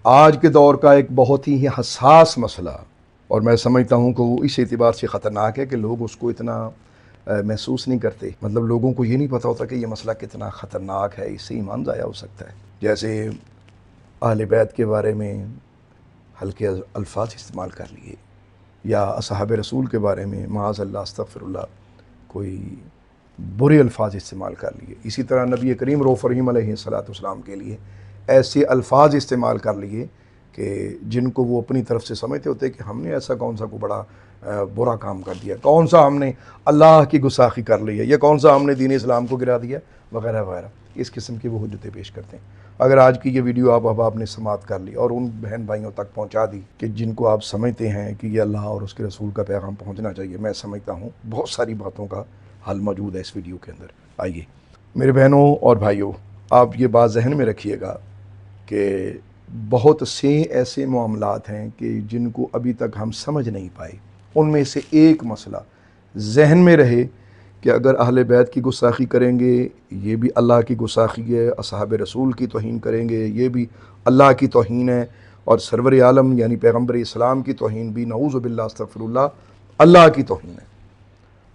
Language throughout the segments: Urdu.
آج کے دور کا ایک بہت ہی حساس مسئلہ، اور میں سمجھتا ہوں کہ وہ اس اعتبار سے خطرناک ہے کہ لوگ اس کو اتنا محسوس نہیں کرتے. مطلب لوگوں کو یہ نہیں پتہ ہوتا کہ یہ مسئلہ کتنا خطرناک ہے، اس سے ایمان ضائع ہو سکتا ہے. جیسے اہل بیت کے بارے میں ہلکے الفاظ استعمال کر لیے، یا اصحاب رسول کے بارے میں معاذ اللہ استغفر اللہ کوئی برے الفاظ استعمال کر لیے. اسی طرح نبی کریم رؤوف رحیم علیہ السلام کے لیے ایسے الفاظ استعمال کر لیے کہ جن کو وہ اپنی طرف سے سمجھتے ہوتے کہ ہم نے ایسا کون سا کو بڑا برا کام کر دیا، کون سا ہم نے اللہ کی گستاخی کر لی ہے، یا کون سا ہم نے دین اسلام کو گرا دیا، وغیرہ وغیرہ. اس قسم کی وہ حجتیں پیش کرتے ہیں. اگر آج کی یہ ویڈیو آپ نے سماعت کر لی اور ان بہن بھائیوں تک پہنچا دی کہ جن کو آپ سمجھتے ہیں کہ یہ اللہ اور اس کے رسول کا پیغام پہنچنا چاہیے، میں سمجھتا ہوں بہت ساری باتوں کا حل موجود ہے اس ویڈیو کے اندر. آئیے میرے بہنوں اور بھائیوں، آپ یہ بات ذہن میں رکھیے گا کہ بہت سے ایسے معاملات ہیں کہ جن کو ابھی تک ہم سمجھ نہیں پائے. ان میں سے ایک مسئلہ ذہن میں رہے کہ اگر اہل بیت کی گستاخی کریں گے یہ بھی اللہ کی گستاخی ہے، اصحاب رسول کی توہین کریں گے یہ بھی اللہ کی توہین ہے، اور سرور عالم یعنی پیغمبر اسلام کی توہین بھی نعوذ باللہ استغفر اللہ کی توہین ہے.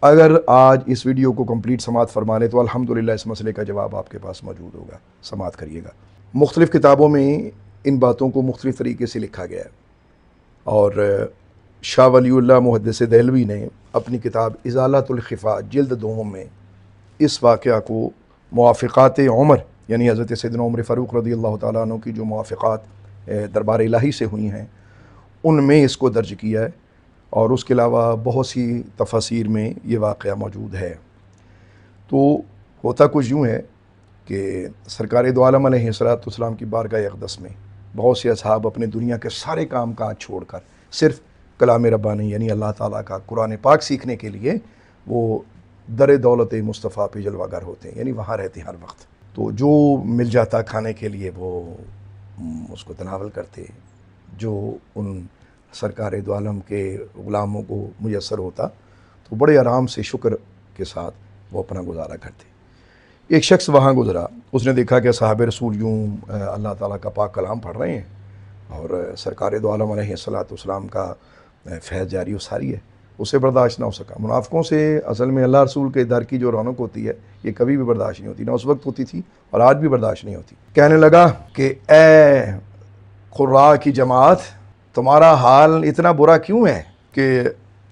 اگر آج اس ویڈیو کو کمپلیٹ سماعت فرما لیں تو الحمدللہ اس مسئلے کا جواب آپ کے پاس موجود ہوگا. سماعت کریے گا. مختلف کتابوں میں ان باتوں کو مختلف طریقے سے لکھا گیا ہے، اور شاہ ولی اللہ محدث دہلوی نے اپنی کتاب ازالۃ الخفا جلد 2 میں اس واقعہ کو موافقات عمر یعنی حضرت سیدنا عمر فاروق رضی اللہ تعالیٰ عنہ کی جو موافقات دربار الہی سے ہوئی ہیں ان میں اس کو درج کیا ہے، اور اس کے علاوہ بہت سی تفاسیر میں یہ واقعہ موجود ہے. تو ہوتا کچھ یوں ہے کہ سرکار دو عالم علیہ السلام کی بارگاہ اقدس میں بہت سے اصحاب اپنے دنیا کے سارے کام کاج چھوڑ کر صرف کلام ربانی یعنی اللہ تعالیٰ کا قرآن پاک سیکھنے کے لیے وہ در دولت مصطفیٰ پہ جلوہ گر ہوتے ہیں، یعنی وہاں رہتے ہیں ہر وقت. تو جو مل جاتا کھانے کے لیے وہ اس کو تناول کرتے، جو ان سرکار دو عالم کے غلاموں کو میسر ہوتا تو بڑے آرام سے شکر کے ساتھ وہ اپنا گزارا کرتے. ایک شخص وہاں گزرا، اس نے دیکھا کہ صحابہ رسول یوں اللہ تعالیٰ کا پاک کلام پڑھ رہے ہیں اور سرکار دو عالم علیہ السلام کا فیض جاری و ساری ہے. اسے برداشت نہ ہو سکا. منافقوں سے اصل میں اللہ رسول کے در کی جو رونق ہوتی ہے یہ کبھی بھی برداشت نہیں ہوتی، نہ اس وقت ہوتی تھی اور آج بھی برداشت نہیں ہوتی. کہنے لگا کہ اے قراء کی جماعت، تمہارا حال اتنا برا کیوں ہے کہ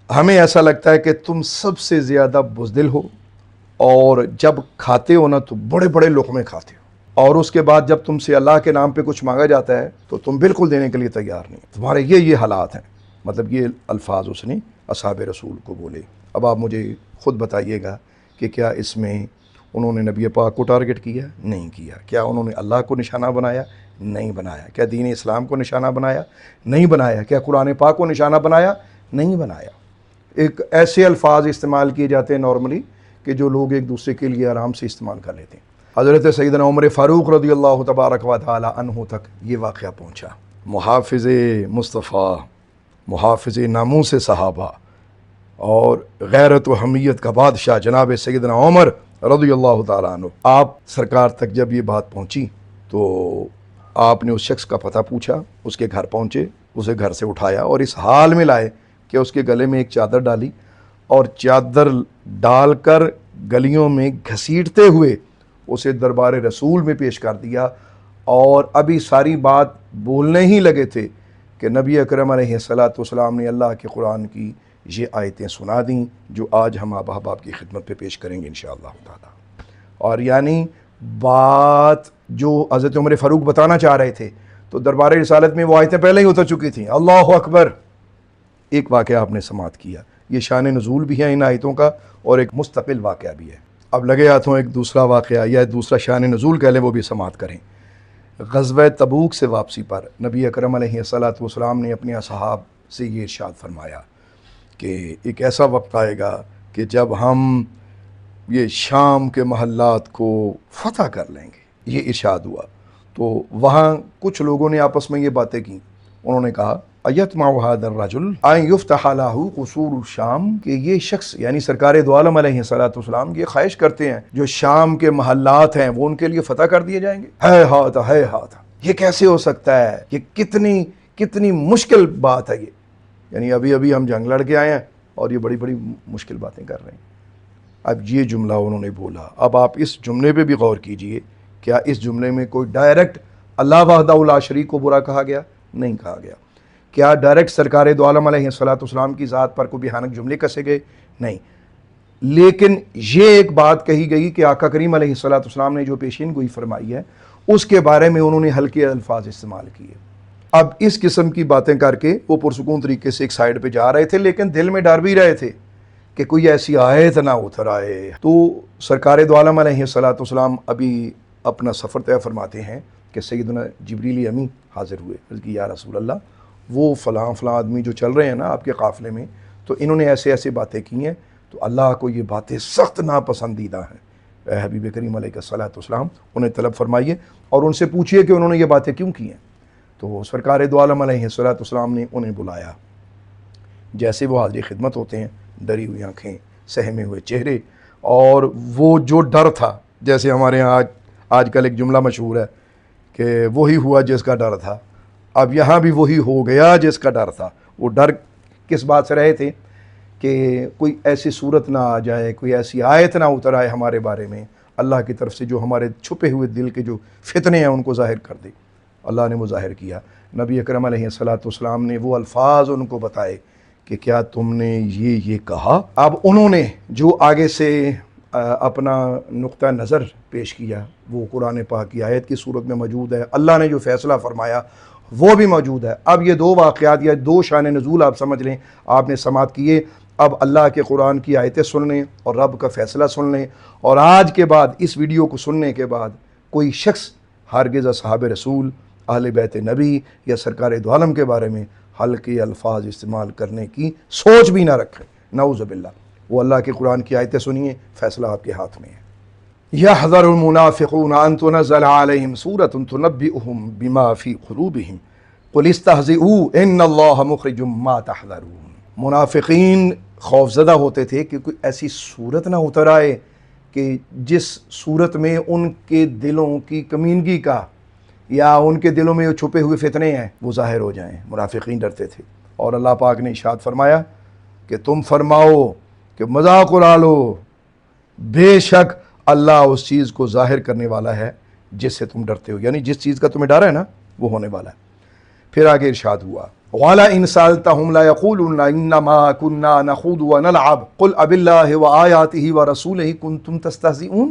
ہمیں ایسا لگتا ہے کہ تم سب سے زیادہ بزدل ہو، اور جب کھاتے ہو نا تو بڑے بڑے لقمے کھاتے ہو، اور اس کے بعد جب تم سے اللہ کے نام پہ کچھ مانگا جاتا ہے تو تم بالکل دینے کے لیے تیار نہیں. تمہارے یہ حالات ہیں. مطلب یہ الفاظ اس نے اصحاب رسول کو بولے. اب آپ مجھے خود بتائیے گا کہ کیا اس میں انہوں نے نبی پاک کو ٹارگٹ کیا؟ نہیں کیا. کیا انہوں نے اللہ کو نشانہ بنایا؟ نہیں بنایا. کیا دین اسلام کو نشانہ بنایا؟ نہیں بنایا. کیا قرآن پاک کو نشانہ بنایا؟ نہیں بنایا. ایک ایسے الفاظ استعمال کیے جاتے ہیں نارملی کہ جو لوگ ایک دوسرے کے لیے آرام سے استعمال کر لیتے ہیں. حضرت سیدنا عمر فاروق رضی اللہ تبارک و تعالی عنہ تک یہ واقعہ پہنچا. محافظ مصطفیٰ، محافظ ناموس صحابہ اور غیرت و حمیت کا بادشاہ جناب سیدنا عمر رضی اللہ تعالیٰ عنہ، آپ سرکار تک جب یہ بات پہنچی تو آپ نے اس شخص کا پتہ پوچھا، اس کے گھر پہنچے، اسے گھر سے اٹھایا اور اس حال میں لائے کہ اس کے گلے میں ایک چادر ڈالی، اور چادر ڈال کر گلیوں میں گھسیٹتے ہوئے اسے دربار رسول میں پیش کر دیا. اور ابھی ساری بات بولنے ہی لگے تھے کہ نبی اکرم علیہ السلام نے اللہ کے قرآن کی یہ آیتیں سنا دیں جو آج ہم آپ احباب کی خدمت پہ پیش کریں گے انشاءاللہ تعالی. اور یعنی بات جو حضرت عمر فاروق بتانا چاہ رہے تھے تو دربار رسالت میں وہ آیتیں پہلے ہی اتر چکی تھیں. اللہ اکبر. ایک واقعہ آپ نے سماعت کیا. یہ شان نزول بھی ہے ان آیتوں کا اور ایک مستقل واقعہ بھی ہے. اب لگے ہاتھوں ایک دوسرا واقعہ یا دوسرا شان نزول کہہ لیں وہ بھی سماعت کریں. غزوہ تبوک سے واپسی پر نبی اکرم علیہ السلام نے اپنے اصحاب سے یہ ارشاد فرمایا کہ ایک ایسا وقت آئے گا کہ جب ہم یہ شام کے محلات کو فتح کر لیں گے. یہ ارشاد ہوا تو وہاں کچھ لوگوں نے آپس میں یہ باتیں کی. انہوں نے کہا ایتمع ھذا الرجل ان یفتح له قصور الشام، کہ یہ شخص یعنی سرکار دو عالم علیہ السلام یہ خواہش کرتے ہیں جو شام کے محلات ہیں وہ ان کے لیے فتح کر دیے جائیں گے. ہے ہاتھ یہ کیسے ہو سکتا ہے؟ یہ کتنی مشکل بات ہے یہ، یعنی ابھی ہم جنگ لڑ کے آئے ہیں اور یہ بڑی مشکل باتیں کر رہے ہیں۔ اب یہ جملہ انہوں نے بولا، اب آپ اس جملے پہ بھی غور کیجئے، کیا اس جملے میں کوئی ڈائریکٹ اللہ وحدہ لا شریک کو برا کہا گیا؟ نہیں کہا گیا۔ کیا ڈائریکٹ سرکار دو عالم علیہ السلام کی ذات پر کوئی بھیانک جملے کسے گئے؟ نہیں، لیکن یہ ایک بات کہی گئی کہ آقا کریم علیہ السلام نے جو پیشین گوئی فرمائی ہے اس کے بارے میں انہوں نے ہلکے الفاظ استعمال کیے۔ اب اس قسم کی باتیں کر کے وہ پرسکون طریقے سے ایک سائیڈ پہ جا رہے تھے، لیکن دل میں ڈر بھی رہے تھے کہ کوئی ایسی آیت نہ اتر آئے۔ تو سرکار دو عالم علیہ السلام ابھی اپنا سفر طے فرماتے ہیں کہ سیدنا جبریل امی حاضر ہوئے، عرض کی یا رسول اللہ، وہ فلاں آدمی جو چل رہے ہیں نا آپ کے قافلے میں، تو انہوں نے ایسے باتیں کی ہیں، تو اللہ کو یہ باتیں سخت ناپسندیدہ ہیں۔ اے حبیب کریم علیہ السلام انہیں طلب فرمائیے اور ان سے پوچھئے کہ انہوں نے یہ باتیں کیوں کی ہیں۔ تو سرکار دو عالم علیہ السلام نے انہیں بلایا، جیسے وہ حاضر خدمت ہوتے ہیں، ڈری ہوئی آنکھیں، سہمے ہوئے چہرے، اور وہ جو ڈر تھا، جیسے ہمارے ہاں آج کل ایک جملہ مشہور ہے کہ وہی ہوا جس کا ڈر تھا، اب یہاں بھی وہی ہو گیا جس کا ڈر تھا۔ وہ ڈر کس بات سے رہے تھے کہ کوئی ایسی صورت نہ آ جائے، کوئی ایسی آیت نہ اتر آئے ہمارے بارے میں اللہ کی طرف سے جو ہمارے چھپے ہوئے دل کے جو فتنے ہیں ان کو ظاہر کر دے۔ اللہ نے وہ ظاہر کیا، نبی اکرم علیہ السلام نے وہ الفاظ ان کو بتائے کہ کیا تم نے یہ کہا۔ اب انہوں نے جو آگے سے اپنا نقطہ نظر پیش کیا وہ قرآن پاک کی آیت کی صورت میں موجود ہے، اللہ نے جو فیصلہ فرمایا وہ بھی موجود ہے۔ اب یہ دو واقعات یا دو شان نزول آپ سمجھ لیں، آپ نے سماعت کیے، اب اللہ کے قرآن کی آیتیں سن لیں اور رب کا فیصلہ سن لیں، اور آج کے بعد اس ویڈیو کو سننے کے بعد کوئی شخص ہرگز اصحاب رسول، اہل بیت نبی یا سرکار دو عالم کے بارے میں ہلکے الفاظ استعمال کرنے کی سوچ بھی نہ رکھے، نعوذ باللہ۔ وہ اللہ کے قرآن کی آیتیں سنیے، فیصلہ آپ کے ہاتھ میں ہے۔ يحذر المنافقون ان تنزل عليهم سورة تنبئهم بما في قلوبهم قل استهزئوا ان الله مخرج ما تحذرون۔ منافقین خوفزدہ ہوتے تھے کہ کوئی ایسی صورت نہ اتر آئے کہ جس صورت میں ان کے دلوں کی کمینگی کا یا ان کے دلوں میں جو چھپے ہوئے فتنے ہیں وہ ظاہر ہو جائیں۔ منافقین ڈرتے تھے، اور اللہ پاک نے ارشاد فرمایا کہ تم فرماؤ کہ مذاق اڑا لو، بے شک اللہ اس چیز کو ظاہر کرنے والا ہے جس سے تم ڈرتے ہو، یعنی جس چیز کا تمہیں ڈر ہے نا وہ ہونے والا ہے۔ پھر آگے ارشاد ہوا وَعَلَا إِن سَأَلْتَهُمْ لَيَقُولُنَّ إِنَّمَا كُنَّا نَخُوضُ وَنَلْعَبُ قُلْ أَبِاللَّهِ وَآيَاتِهِ وَرَسُولِهِ كُنتُمْ تَسْتَهْزِئُونَ۔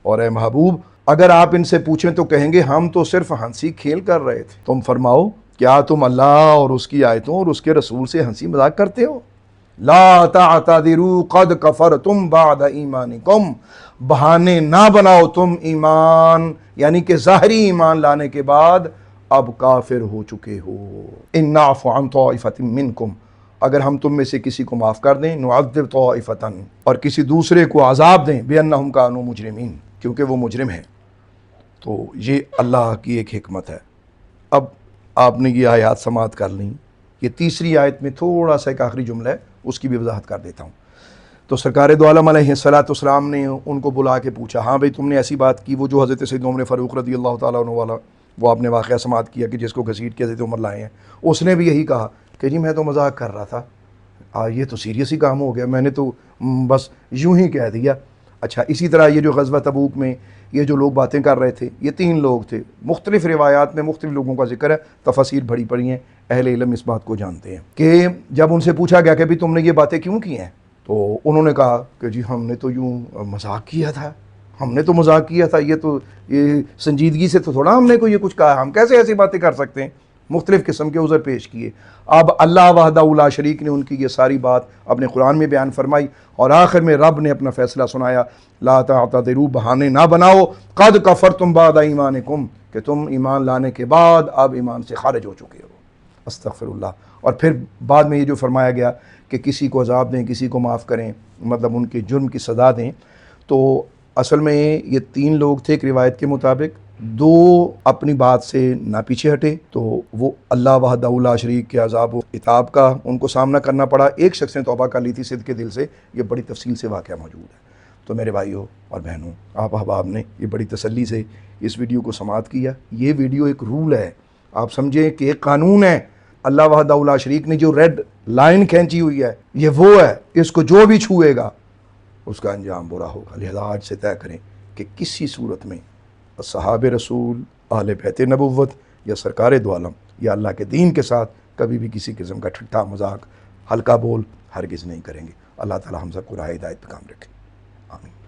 اور اے محبوب اگر آپ ان سے پوچھیں تو کہیں گے ہم تو صرف ہنسی کھیل کر رہے تھے۔ تم فرماؤ کیا تم اللہ اور اس کی آیتوں اور اس کے رسول سے ہنسی مذاق کرتے ہو؟ لا تعتذروا قد کفرتم بعد ایمانکم، بہانے نہ بناؤ تم ایمان یعنی کہ ظاہری ایمان لانے کے بعد اب کافر ہو چکے ہو۔ ان نعفو عن طائفۃ منکم، اگر ہم تم میں سے کسی کو معاف کر دیں، نعذب طائفۃ، اور کسی دوسرے کو عذاب دیں، بانہم کانوا مجرمین، کیونکہ وہ مجرم ہیں۔ تو یہ اللہ کی ایک حکمت ہے۔ اب آپ نے یہ آیات سماعت کر لیں، یہ تیسری آیت میں تھوڑا سا ایک آخری جملہ ہے، اس کی بھی وضاحت کر دیتا ہوں۔ تو سرکار دو عالم علیہ السلام نے ان کو بلا کے پوچھا، ہاں بھئی تم نے ایسی بات کی، وہ جو حضرت سیدنا عمر فاروق رضی اللہ تعالیٰ عنہ والا وہ آپ نے واقعہ سماعت کیا کہ جس کو گھسیٹ کے حضرت عمر لائے ہیں، اس نے بھی یہی کہا کہ جی میں تو مذاق کر رہا تھا، یہ تو سیریس ہی کام ہو گیا، میں نے تو بس یوں ہی کہہ دیا۔ اچھا، اسی طرح یہ جو غزوہ تبوک میں یہ جو لوگ باتیں کر رہے تھے، یہ 3 لوگ تھے، مختلف روایات میں مختلف لوگوں کا ذکر ہے، تفاسیر بڑی پڑی ہیں، اہل علم اس بات کو جانتے ہیں کہ جب ان سے پوچھا گیا کہ بھی تم نے یہ باتیں کیوں کی ہیں، تو انہوں نے کہا کہ جی ہم نے تو یوں مذاق کیا تھا، یہ سنجیدگی سے تو تھوڑا ہم نے کوئی یہ کچھ کہا، ہم کیسے ایسی باتیں کر سکتے ہیں، مختلف قسم کے عذر پیش کیے۔ اب اللہ وحدہ لا شریک نے ان کی یہ ساری بات اپنے قرآن میں بیان فرمائی، اور آخر میں رب نے اپنا فیصلہ سنایا، لا تعتذروا، بہانے نہ بناؤ، قد کفرتم بعد ایمانکم، کہ تم ایمان لانے کے بعد اب ایمان سے خارج ہو چکے ہو۔ استغفر اللہ۔ اور پھر بعد میں یہ جو فرمایا گیا کہ کسی کو عذاب دیں، کسی کو معاف کریں، مطلب ان کے جرم کی سزا دیں، تو اصل میں یہ 3 لوگ تھے ایک روایت کے مطابق، 2 اپنی بات سے نہ پیچھے ہٹے، تو وہ اللہ وحدہ لا شریک کے عذاب و عتاب کا ان کو سامنا کرنا پڑا۔ ایک شخص نے توبہ کر لی تھی صدق کے دل سے، یہ بڑی تفصیل سے واقعہ موجود ہے۔ تو میرے بھائیوں اور بہنوں، آپ احباب نے یہ بڑی تسلی سے اس ویڈیو کو سماعت کیا۔ یہ ویڈیو ایک رول ہے، آپ سمجھیں کہ ایک قانون ہے۔ اللہ وحدہ لا شریک نے جو ریڈ لائن کھینچی ہوئی ہے، یہ وہ ہے، اس کو جو بھی چھوئے گا اس کا انجام برا ہوگا۔ لہذا آج سے طے کریں کہ کسی صورت میں صحابہ رسول، اہل بیت نبوت یا سرکار دو عالم یا اللہ کے دین کے ساتھ کبھی بھی کسی قسم کا ٹھٹا مذاق، ہلکا بول ہرگز نہیں کریں گے۔ اللہ تعالی ہم سب کو راہ ہدایت پہ کام رکھے، آمین۔